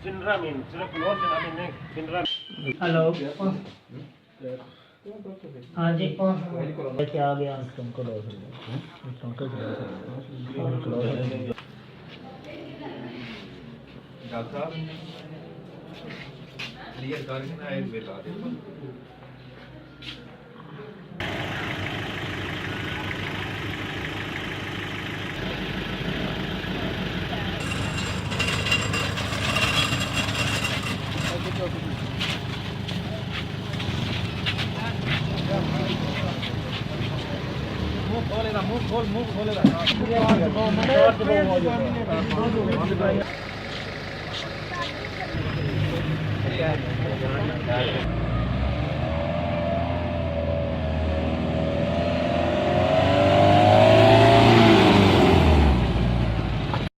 पिंजरा में सिर्फ फ्लोर से ना नहीं पिंजरा। हेलो हाँ जी लेके आ गया तुमको लो तुमको डॉक्टर साहब क्लियर करके ना एक बिल आ दे मुंह खोलेगा